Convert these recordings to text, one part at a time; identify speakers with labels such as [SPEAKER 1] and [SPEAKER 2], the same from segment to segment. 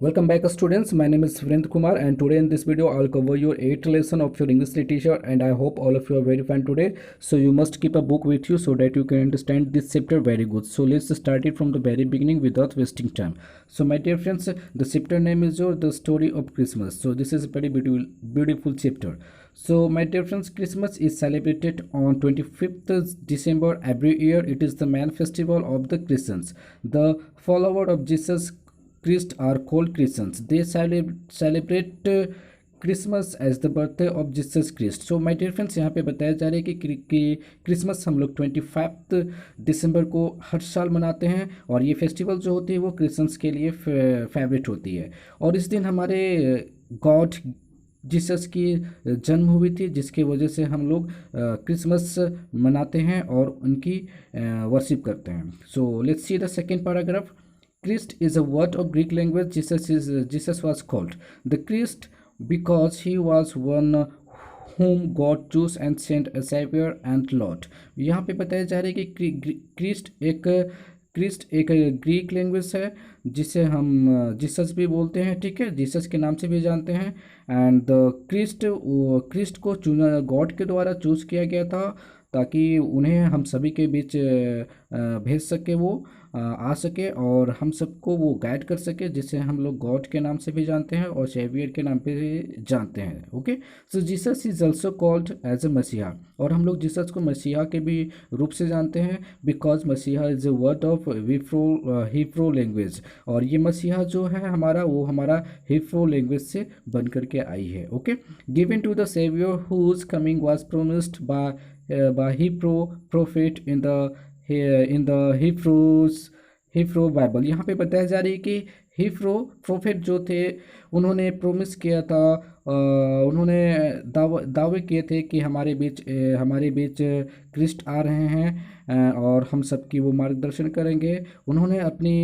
[SPEAKER 1] Welcome back students, my name is Virendra Kumar and today in this video I will cover your 8th lesson of your English literature and I hope all of you are very fine today. So you must keep a book with you so that you can understand this chapter very good. So let's start it from the very beginning without wasting time. So my dear friends, the chapter name is The Story of Christmas. So this is a very beautiful chapter. So my dear friends, Christmas is celebrated on 25th December every year. It is the main festival of the Christians. The followers of Jesus Christ are called Christians. They celebrate Christmas as the birthday of Jesus Christ. So my dear friends, यहाँ पे बताया जा रहा है कि Christmas हम लोग 25 दिसंबर को हर साल मनाते हैं और ये फेस्टिवल जो होती है वो क्रिश्चियंस के लिए फेवरेट होती है. और इस दिन हमारे गॉड जीसस की जन्म हुई थी, जिसकी वजह से हम लोग क्रिसमस मनाते हैं और उनकी वर्शिप करते हैं. So let's see the second paragraph. Christ is a word of Greek language. Jesus was called the Christ because he was one whom God chose and sent a savior and Lord. यहाँ पे बताया जा रहा है कि Christ एक Greek language है जिसे हम जीसस भी बोलते हैं. ठीक है, जीसस के नाम से भी जानते हैं. एंड क्रिस्ट को चुना गॉड के द्वारा चूज किया गया था ताकि उन्हें हम सभी के बीच भेज सके, वो आ सके और हम सबको वो गाइड कर सके, जिसे हम लोग गॉड के नाम से भी जानते हैं और सेवियर के नाम पे भी जानते हैं. Okay, so Jesus is also called as a messiah. और हम लोग जीसस को मसीहा के भी रूप से जानते हैं बिकॉज मसीहा is a word of Hebrew language. और ये मसीहा जो है हमारा, वो हमारा हिब्रू लैंग्वेज से बन करके आई है. Okay, given to the saviour whose coming was promised by Hebrew prophet in the Hebrew Bible. यहाँ पे बताया जा रही है कि हिब्रू प्रोफेट जो थे उन्होंने प्रोमिस किया था, उन्होंने दावे किए थे कि हमारे बीच क्रिस्ट आ रहे हैं और हम सबकी वो मार्गदर्शन करेंगे. उन्होंने अपनी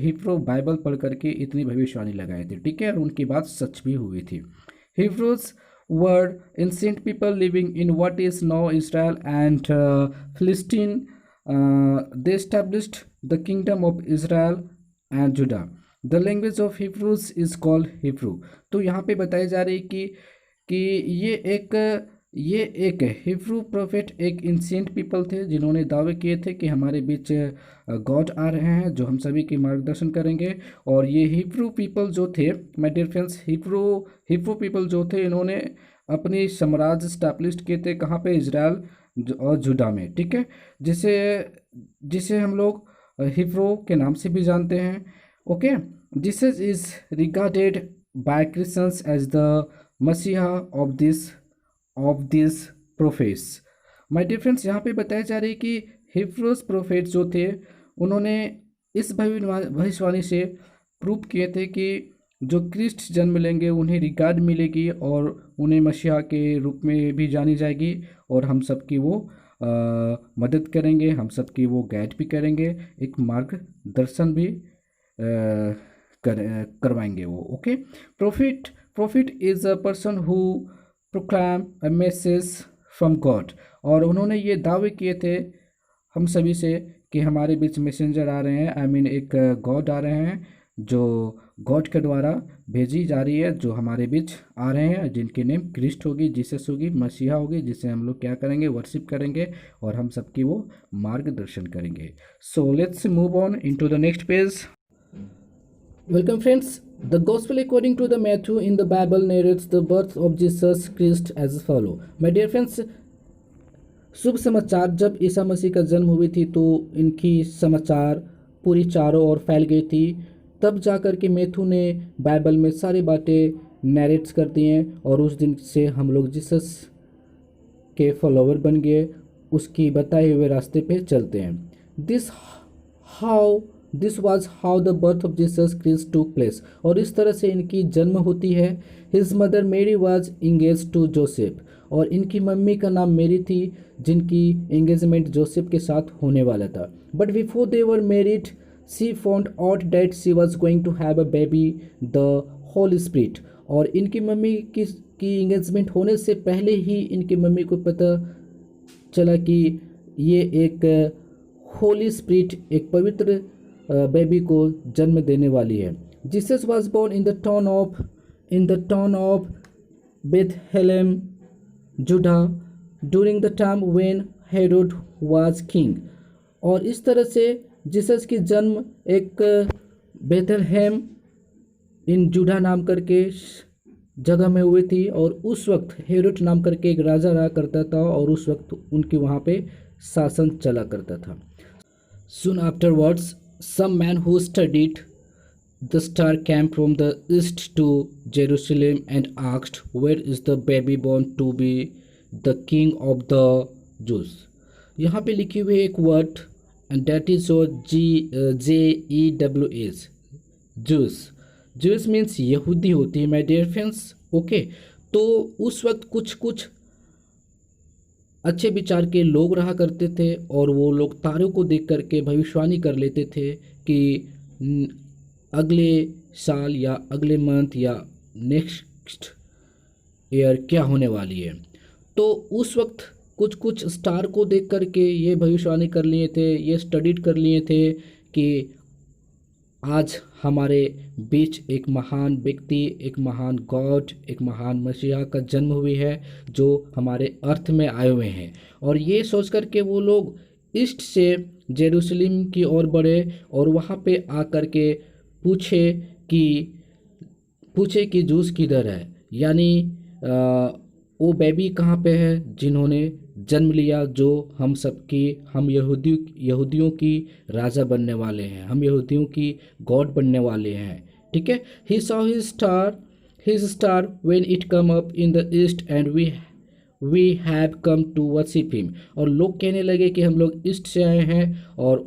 [SPEAKER 1] हिब्रू बाइबल पढ़ करके इतनी भविष्यवाणी लगाई थी. ठीक है, और उनकी बात सच भी हुई थी. Hebrews were ancient people living in what is now Israel and Philistine. They established the kingdom of Israel and Judah. The language of Hebrews is called Hebrew. तो यहाँ पे बताई जा रही कि ये एक हिब्रू प्रोफेट एक एंशिएंट पीपल थे जिन्होंने दावे किए थे कि हमारे बीच गॉड आ रहे हैं जो हम सभी की मार्गदर्शन करेंगे. और ये हिब्रू पीपल जो थे, my dear friends, Hebrew people जो थे इन्होंने अपनी साम्राज्य स्टैब्लिश किए थे कहाँ पे? इजराइल और जुडा में. ठीक है, जिसे हम लोग हिब्रू के नाम से भी जानते हैं. Okay, Jesus is regarded by Christians as the messiah of this prophets. My dear friends, यहाँ पे बताया जा रही है कि हिब्रूज प्रोफेट जो थे उन्होंने इस भविष्यवाणी से प्रूव किए थे कि जो क्रिस्ट जन्म लेंगे उन्हें रिगार्ड मिलेगी और उन्हें मसीहा के रूप में भी जानी जाएगी और हम सबकी वो मदद करेंगे, हम सबकी वो गाइड भी करेंगे, एक मार्गदर्शन भी करवाएंगे वो. Okay, profit is a person who proclaim a message from God. और उन्होंने ये दावे किए थे हम सभी से कि हमारे बीच मैसेंजर आ रहे हैं, आई मीन एक गॉड आ रहे हैं जो गॉड के द्वारा भेजी जा रही है, जो हमारे बीच आ रहे हैं, जिनकी नेम क्रिस्ट होगी, जीसस होगी, मसीहा होगी, जिसे हम लोग क्या करेंगे? वर्शिप करेंगे और हम सबकी वो मार्गदर्शन करेंगे. सो let's move on into the next page. Welcome friends. The Gospel according to the Matthew in the Bible narrates the birth of Jesus Christ as follow. My dear friends, शुभ समाचार, जब ईसा मसीह का जन्म हुई थी तो इनकी समाचार पूरी चारों ओर फैल गई थी. तब जाकर के मैथ्यू ने बाइबल में सारी बातें नरेट्स कर दी हैं और उस दिन से हम लोग जीसस के फॉलोवर बन गए, उसकी बताए हुए रास्ते पे चलते हैं. This was how the birth of Jesus Christ took place. और इस तरह से इनकी जन्म होती है. His mother Mary was engage to Joseph. और इनकी मम्मी का नाम मेरी थी, जिनकी एंगेजमेंट जोसेफ के साथ होने वाला था. But before they were married she found out that she was going to have a baby the holy spirit. और इनकी मम्मी की एंगेजमेंट होने से पहले ही इनकी मम्मी को पता चला कि ये एक होली स्पिरिट, एक पवित्र बेबी को जन्म देने वाली है. Jesus was born in the town of Bethlehem, Judah, during the time when Herod was king। और इस तरह से जीसस की जन्म एक बेथलहेम इन जूडा नाम करके जगह में हुई थी, और उस वक्त हेरोड नाम करके एक राजा रहा करता था, और उस वक्त उनके वहाँ पे शासन चला करता था। Soon afterwards, some man who studied the star came from the east to Jerusalem and asked, "Where is the baby born to be the king of the Jews?" यहाँ पे लिखी हुई एक word and that is JEWS, juice. Juice means यहूदी होती है my dear friends. Okay, तो उस वक्त कुछ कुछ अच्छे विचार के लोग रहा करते थे, और वो लोग तारों को देख करके भविष्यवाणी कर लेते थे कि अगले साल या अगले मंथ या नेक्स्ट ईयर क्या होने वाली है। तो उस वक्त कुछ कुछ स्टार को देख करके ये भविष्यवाणी कर लिए थे, ये स्टडीड कर लिए थे कि आज हमारे बीच एक महान व्यक्ति, एक महान गॉड, एक महान मसीहा का जन्म हुई है जो हमारे अर्थ में आए हुए हैं। और ये सोच कर के वो लोग ईस्ट से जेरूशलेम की ओर बढ़े, और वहाँ पे आकर के पूछे कि जूस किधर है, यानी वो बेबी कहाँ पे है जिन्होंने जन्म लिया, जो हम यहूदियों की राजा बनने वाले हैं, हम यहूदियों की गॉड बनने वाले हैं। ठीक है। He saw his star when it come up in the east and we have come to worship him. और लोग कहने लगे कि हम लोग ईस्ट से आए हैं और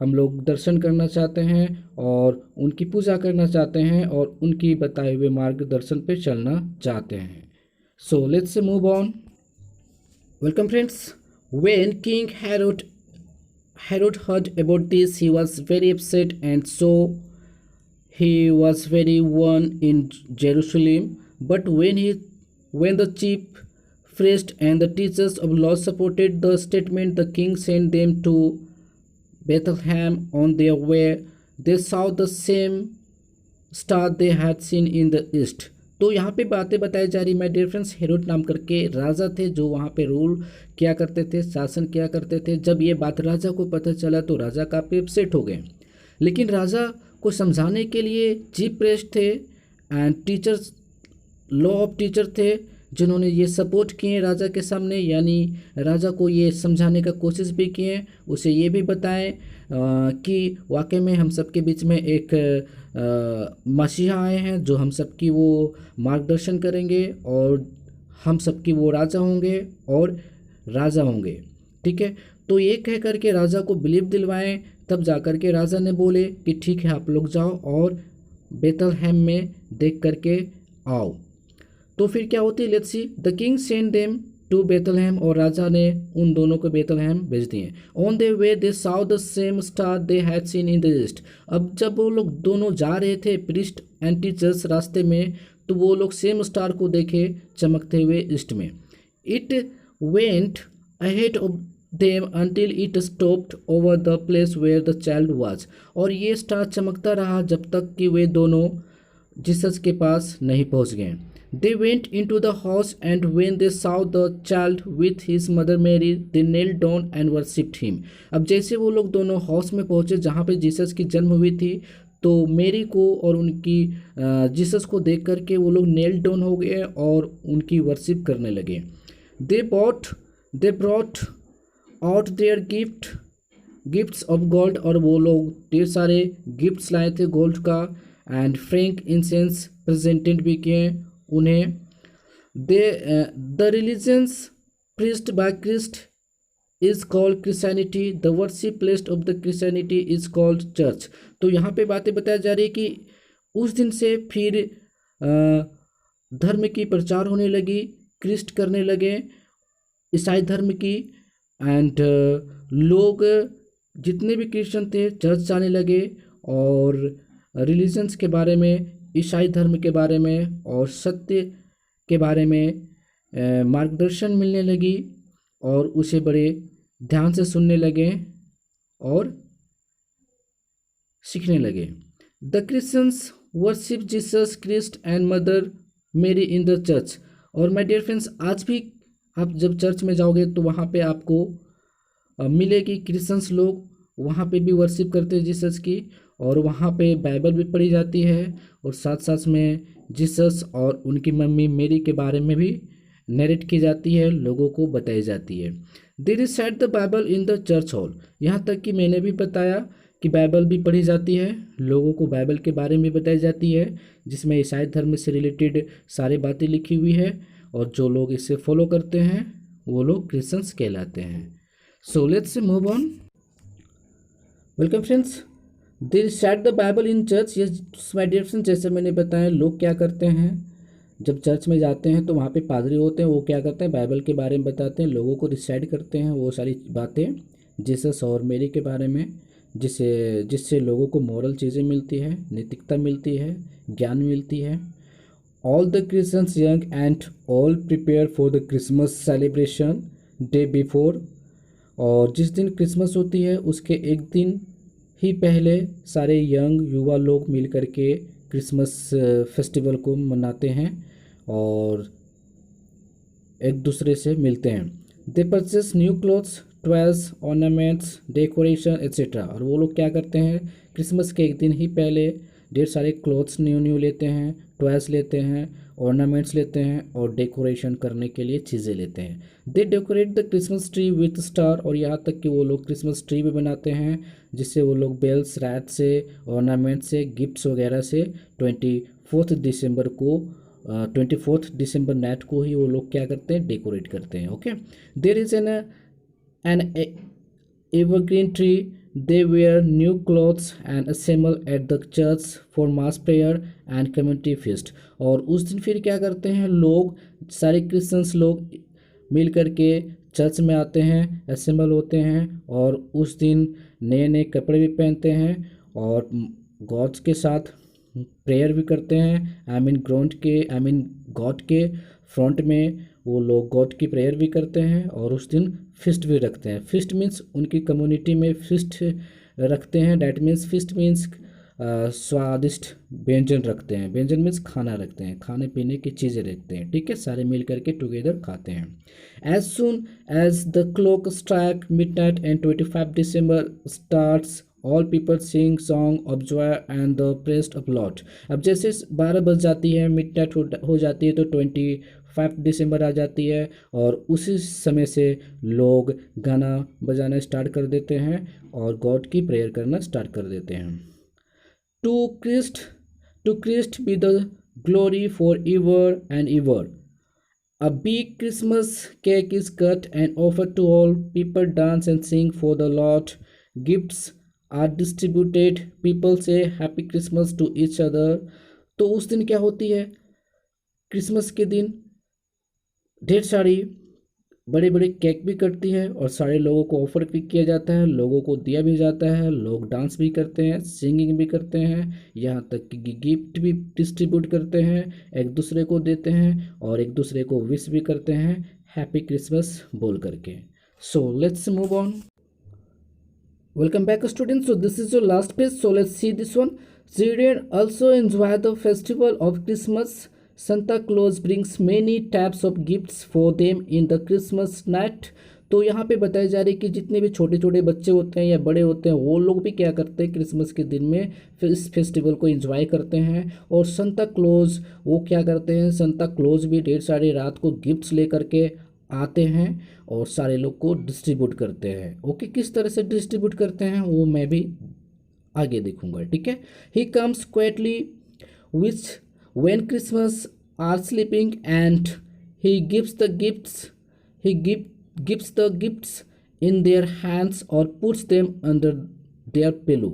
[SPEAKER 1] हम लोग दर्शन करना चाहते हैं और उनकी पूजा करना चाहते हैं और उनकी बताए हुए मार्गदर्शन पे चलना चाहते हैं। So let's move on. Welcome friends. When King Herod heard about this, he was very upset, and so he was very one in Jerusalem. But when the chief priests and the teachers of law supported the statement, the king sent them to Bethlehem. On their way, they saw the same star they had seen in the east. तो यहाँ पे बातें बताई जा रही my dear friends. Herod नाम करके राजा थे जो वहाँ पे रूल किया करते थे, शासन किया करते थे। जब ये बात राजा को पता चला तो राजा काफ़ी अपसेट हो गए, लेकिन राजा को समझाने के लिए चीफ प्रेस्ट थे and teachers, law of teacher थे जिन्होंने ये सपोर्ट किए राजा के सामने, यानी राजा को ये समझाने का कोशिश भी किए, उसे ये भी बताएं कि वाकई में हम सबके बीच में एक मसीहा आए हैं जो हम सबकी वो मार्गदर्शन करेंगे और हम सबकी वो राजा होंगे और राजा होंगे। ठीक है। तो ये कह करके राजा को बिलीव दिलवाएं। तब जाकर के राजा ने बोले कि ठीक है, आप लोग जाओ और बेथलहेम में देख करके आओ। तो फिर क्या होती है, let's see. The king send them to Bethlehem, और राजा ने उन दोनों को बेथलहेम भेज दिए। ऑन द वे दे साउ the same star they had seen in the east. अब जब वो लोग दोनों जा रहे थे, प्रीस्ट एंड टीचर्स, रास्ते में, तो वो लोग सेम स्टार को देखे चमकते हुए ईस्ट में। It went ahead of them until it stopped over the place where the child was। और ये स्टार चमकता रहा जब तक कि वे दोनों जीसस के पास नहीं पहुंच गए। They went into the house, and when they saw the child with his mother Mary, they knelt down and worshipped him। अब जैसे वो लोग दोनों हाउस में पहुंचे जहाँ पे जीसस की जन्म हुई थी, तो मेरी को और उनकी जीसस को देख करके वो लोग नेल डाउन हो गए और उनकी वर्शिप करने लगे। They brought out their gifts of gold, और वो लोग ढेर सारे गिफ्ट्स लाए थे गोल्ड का, एंड फ्रैंक इंसेंस प्रेजेंटेड भी किए उन्हें। The religions preached by Christ is called Christianity, the worship place of the Christianity is called church. तो यहाँ पे बातें बताई जा रही है कि उस दिन से फिर धर्म की प्रचार होने लगी, क्रिस्ट करने लगे ईसाई धर्म की, एंड लोग जितने भी क्रिश्चियन थे चर्च जाने लगे और रिलीजन्स के बारे में, ईसाई धर्म के बारे में और सत्य के बारे में मार्गदर्शन मिलने लगी, और उसे बड़े ध्यान से सुनने लगे और सीखने लगे। The Christians worship Jesus Christ and mother Mary in the church. और माय डियर फ्रेंड्स, आज भी आप जब चर्च में जाओगे तो वहाँ पे आपको मिलेगी क्रिश्चियंस लोग वहाँ पे भी वर्शिप करते हैं जीसस की, और वहाँ पे बाइबल भी पढ़ी जाती है, और साथ साथ में जीसस और उनकी मम्मी मेरी के बारे में भी नरेट की जाती है, लोगों को बताई जाती है। They recite the Bible in the church hall. यहाँ तक कि मैंने भी बताया कि बाइबल भी पढ़ी जाती है, लोगों को बाइबल के बारे में बताई जाती है, जिसमें ईसाई धर्म से रिलेटेड सारी बातें लिखी हुई है, और जो लोग इसे फॉलो करते हैं वो लोग क्रिश्चियंस कहलाते हैं। So let's move on. Welcome friends. They recite the Bible in church. Yes my dear friends, जैसे मैंने बताया, लोग क्या करते हैं जब चर्च में जाते हैं तो वहाँ पे पादरी होते हैं, वो क्या करते हैं बाइबल के बारे में बताते हैं, लोगों को रिसाइट करते हैं वो सारी बातें जीसस और मेरी के बारे में, जिससे जिससे लोगों को मॉरल चीज़ें मिलती है, नैतिकता मिलती है, ज्ञान मिलती है। All the Christians young and all prepare for the Christmas celebration day before. और जिस दिन क्रिसमस होती है उसके एक दिन ही पहले सारे यंग युवा लोग मिल कर के क्रिसमस फेस्टिवल को मनाते हैं और एक दूसरे से मिलते हैं। They purchase new clothes, toys, ornaments, decoration etcetera. और वो लोग क्या करते हैं क्रिसमस के एक दिन ही पहले ढेर सारे क्लोथ्स न्यू न्यू लेते हैं, टॉयज लेते हैं, ऑर्नामेंट्स लेते हैं, और डेकोरेशन करने के लिए चीज़ें लेते हैं। They decorate the Christmas tree with star. और यहाँ तक कि वो लोग क्रिसमस ट्री भी बनाते हैं, जिससे वो लोग बेल्स, रैट से, ऑर्नामेंट से, गिफ्ट्स वगैरह से 24 दिसंबर नाइट को ही वो लोग क्या करते हैं डेकोरेट करते हैं। Okay, there is an evergreen tree. They wear new clothes and assemble at the church for mass prayer and community feast। और उस दिन फिर क्या करते हैं लोग, सारे क्रिश्चियंस लोग मिल करके चर्च में आते हैं, असेंबल होते हैं, और उस दिन नए नए कपड़े भी पहनते हैं और गॉड्स के साथ प्रेयर भी करते हैं। आई मीन गॉड के फ्रंट में वो लोग गॉड की प्रेयर भी करते हैं, और उस दिन फिस्ट भी रखते हैं। फिस्ट मीन्स उनकी कम्युनिटी में फिस्ट रखते हैं। डैट मीन्स फिस्ट मीन्स स्वादिष्ट व्यंजन रखते हैं। व्यंजन मीन्स खाना रखते हैं, खाने पीने की चीज़ें रखते हैं। ठीक है, सारे मिल करके टुगेदर खाते हैं। As soon as the clock strike midnight and 25 December starts all people sing song of joy and the praise of Lord. अब जैसे 12 बज जाती है, मिडनाइट हो जाती है, तो 25 दिसंबर आ जाती है, और उसी समय से लोग गाना बजाना स्टार्ट कर देते हैं और गॉड की प्रेयर करना स्टार्ट कर देते हैं। To Christ be the glory for ever and ever. A big Christmas cake is cut and offered to all. People dance and sing for the Lord. Gifts are distributed. People say Happy Christmas to each other. तो उस दिन क्या होती है, Christmas के दिन ढेर सारी बड़े बड़े केक भी कटती है, और सारे लोगों को ऑफर भी किया जाता है, लोगों को दिया भी जाता है, लोग डांस भी करते हैं, सिंगिंग भी करते हैं, यहाँ तक कि गिफ्ट भी डिस्ट्रीब्यूट करते हैं, एक दूसरे को देते हैं, और एक दूसरे को विश भी करते हैं हैप्पी क्रिसमस बोल करके। सो let's move on. Welcome back students. So this is your last page, so let's see this one. Children also enjoy the festival of Christmas. Santa Claus brings many types of gifts for them in the Christmas night। तो यहाँ पे बताई जा रही है कि जितने भी छोटे छोटे बच्चे होते हैं या बड़े होते हैं, वो लोग भी क्या करते हैं क्रिसमस के दिन में फिर इस फेस्टिवल को एंजॉय करते हैं। और संता क्लोज वो क्या करते हैं, संता क्लोज भी ढेर सारी रात को गिफ्ट्स लेकर के आते हैं और सारे लोग को डिस्ट्रीब्यूट करते हैं। ओके, किस तरह से डिस्ट्रीब्यूट करते हैं वो मैं भी आगे देखूंगा। ठीक है, he comes quietly which when Christmas are sleeping and he gives the gifts in their hands or puts them under their pillow।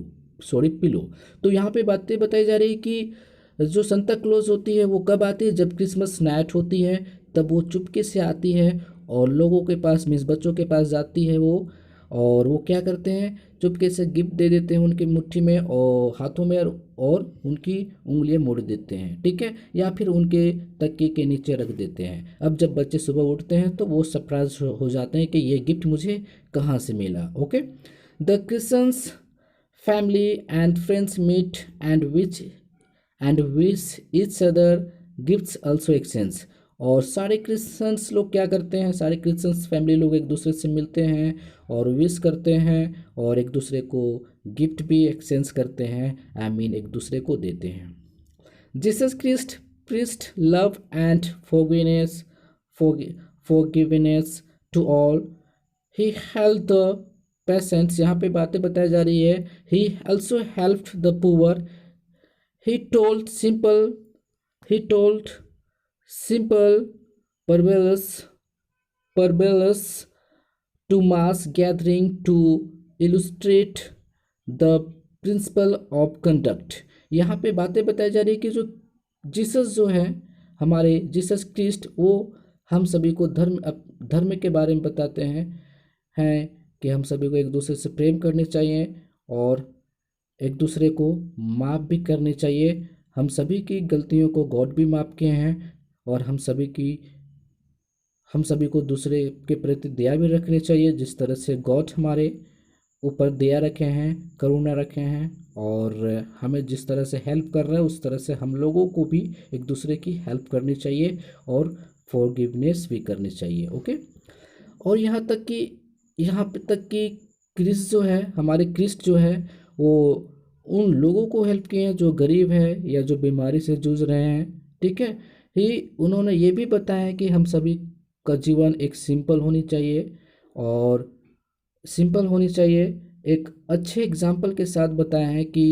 [SPEAKER 1] तो यहाँ पे बातें बताई जा रही है कि जो संता क्लॉज होती है वो कब आती है, जब क्रिसमस नाइट होती है तब वो चुपके से आती है और लोगों के पास मीन्स बच्चों के पास जाती है वो, और वो क्या करते हैं चुपके से गिफ्ट दे देते हैं उनकी मुट्ठी में और हाथों में, और उनकी उंगलियां मोड़ देते हैं। ठीक है, या फिर उनके तकिए के नीचे रख देते हैं। अब जब बच्चे सुबह उठते हैं तो वो सरप्राइज हो जाते हैं कि ये गिफ्ट मुझे कहाँ से मिला। Okay, the Christians family and friends meet and wish each other gifts also exchange। और सारे क्रिश्चियंस लोग क्या करते हैं, सारे क्रिश्चियंस फैमिली लोग एक दूसरे से मिलते हैं और विश करते हैं और एक दूसरे को गिफ्ट भी एक्सचेंज करते हैं, आई मीन एक दूसरे को देते हैं। Jesus Christ preached love and forgiveness to all। he helped the peasants, यहाँ पे बातें बताई जा रही है। he also helped the poor। he told simple parables to mass gathering to illustrate the principle of conduct। यहाँ पे बातें बताई जा रही है कि जो जीसस जो है, हमारे जीसस क्रिस्ट, वो हम सभी को धर्म के बारे में बताते हैं कि हम सभी को एक दूसरे से प्रेम करनी चाहिए और एक दूसरे को माफ़ भी करनी चाहिए। हम सभी की गलतियों को गॉड भी माफ़ किए हैं और हम सभी को दूसरे के प्रति दया भी रखनी चाहिए, जिस तरह से गॉड हमारे ऊपर दया रखे हैं, करुणा रखे हैं और हमें जिस तरह से हेल्प कर रहा है उस तरह से हम लोगों को भी एक दूसरे की हेल्प करनी चाहिए और फॉरगिवनेस भी करनी चाहिए। ओके। और यहाँ पे तक कि क्रिस्ट जो है, हमारे क्रिस्ट जो है, वो उन लोगों को हेल्प किए हैं जो गरीब है या जो बीमारी से जूझ रहे हैं। ठीक है। उन्होंने ये भी बताया है कि हम सभी का जीवन एक सिंपल होनी चाहिए, एक अच्छे एग्जाम्पल के साथ बताया है कि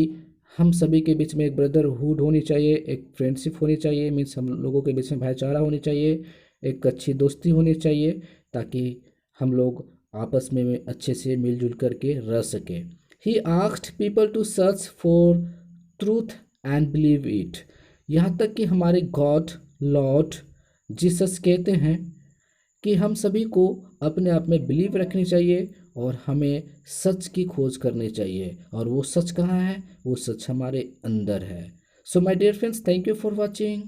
[SPEAKER 1] हम सभी के बीच में एक ब्रदरहुड होनी चाहिए, एक फ्रेंडशिप होनी चाहिए, मीन्स हम लोगों के बीच में भाईचारा होनी चाहिए, एक अच्छी दोस्ती होनी चाहिए, ताकि हम लोग आपस में अच्छे से मिलजुल करके रह सकें। He asked people to search for truth and believe it. यहाँ तक कि हमारे गॉड लॉर्ड जीसस कहते हैं कि हम सभी को अपने आप में बिलीव रखनी चाहिए और हमें सच की खोज करनी चाहिए। और वो सच कहाँ है? वो सच हमारे अंदर है। So my dear friends, thank you for watching.